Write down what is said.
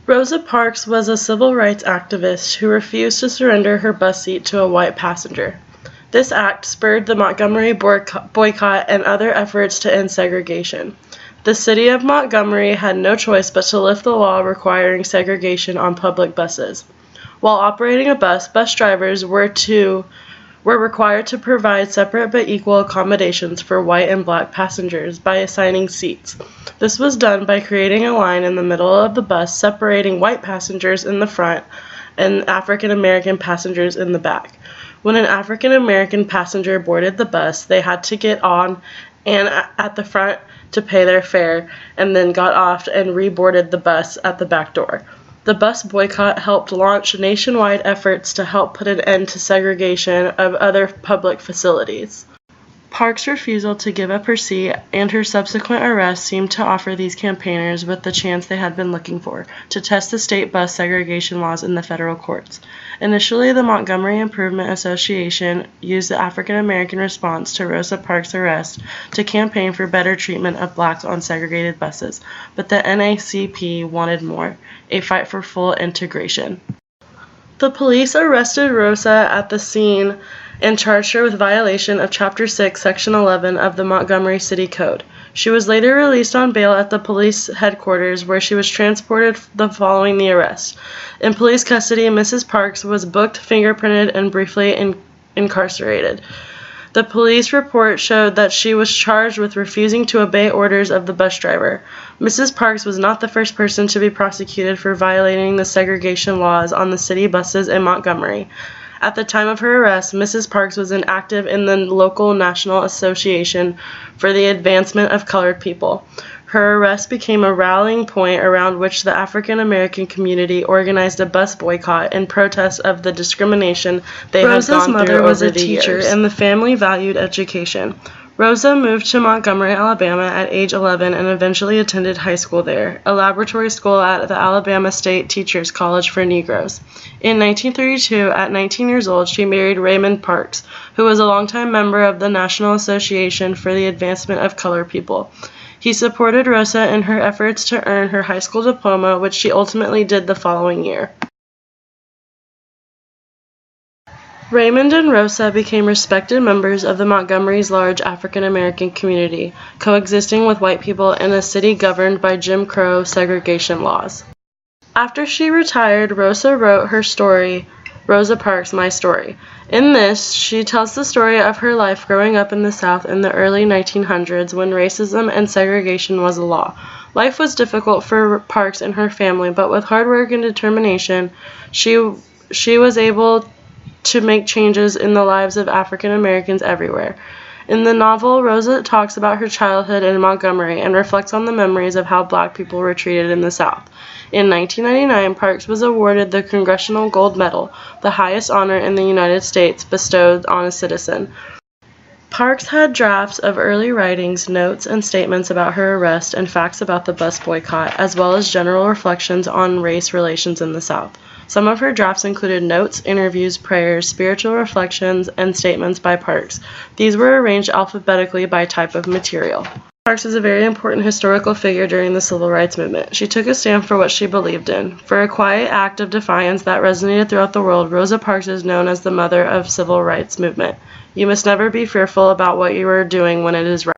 Rosa Parks was a civil rights activist who refused to surrender her bus seat to a white passenger. This act spurred the Montgomery boycott and other efforts to end segregation. The city of Montgomery had no choice but to lift the law requiring segregation on public buses. While operating a bus drivers were required to provide separate but equal accommodations for white and black passengers by assigning seats. This was done by creating a line in the middle of the bus separating white passengers in the front and African American passengers in the back. When an African American passenger boarded the bus, they had to get on and at the front to pay their fare, and then got off and reboarded the bus at the back door. The bus boycott helped launch nationwide efforts to help put an end to segregation of other public facilities. Parks' refusal to give up her seat and her subsequent arrest seemed to offer these campaigners with the chance they had been looking for, to test the state bus segregation laws in the federal courts. Initially, the Montgomery Improvement Association used the African American response to Rosa Parks' arrest to campaign for better treatment of blacks on segregated buses, but the NAACP wanted more, a fight for full integration. The police arrested Rosa at the scene and charged her with violation of Chapter 6, Section 11 of the Montgomery City Code. She was later released on bail at the police headquarters, where she was transported following the arrest. In police custody, Mrs. Parks was booked, fingerprinted, and briefly incarcerated. The police report showed that she was charged with refusing to obey orders of the bus driver. Mrs. Parks was not the first person to be prosecuted for violating the segregation laws on the city buses in Montgomery. At the time of her arrest, Mrs. Parks was active in the local National Association for the Advancement of Colored People. Her arrest became a rallying point around which the African American community organized a bus boycott in protest of the discrimination they had gone through over the years. Rosa's mother was a teacher, and the family valued education. Rosa moved to Montgomery, Alabama at age 11 and eventually attended high school there, a laboratory school at the Alabama State Teachers College for Negroes. In 1932, at 19 years old, she married Raymond Parks, who was a longtime member of the National Association for the Advancement of Colored People. He supported Rosa in her efforts to earn her high school diploma, which she ultimately did the following year. Raymond and Rosa became respected members of the Montgomery's large African American community, coexisting with white people in a city governed by Jim Crow segregation laws. After she retired, Rosa wrote her story, Rosa Parks, My Story. In this, she tells the story of her life growing up in the South in the early 1900s when racism and segregation was a law. Life was difficult for Parks and her family, but with hard work and determination, she was able to make changes in the lives of African Americans everywhere. In the novel, Rosa talks about her childhood in Montgomery and reflects on the memories of how black people were treated in the South. In 1999, Parks was awarded the Congressional Gold Medal, the highest honor in the United States bestowed on a citizen. Parks had drafts of early writings, notes, and statements about her arrest and facts about the bus boycott, as well as general reflections on race relations in the South. Some of her drafts included notes, interviews, prayers, spiritual reflections, and statements by Parks. These were arranged alphabetically by type of material. Parks is a very important historical figure during the civil rights movement. She took a stand for what she believed in. For a quiet act of defiance that resonated throughout the world, Rosa Parks is known as the mother of civil rights movement. You must never be fearful about what you are doing when it is right.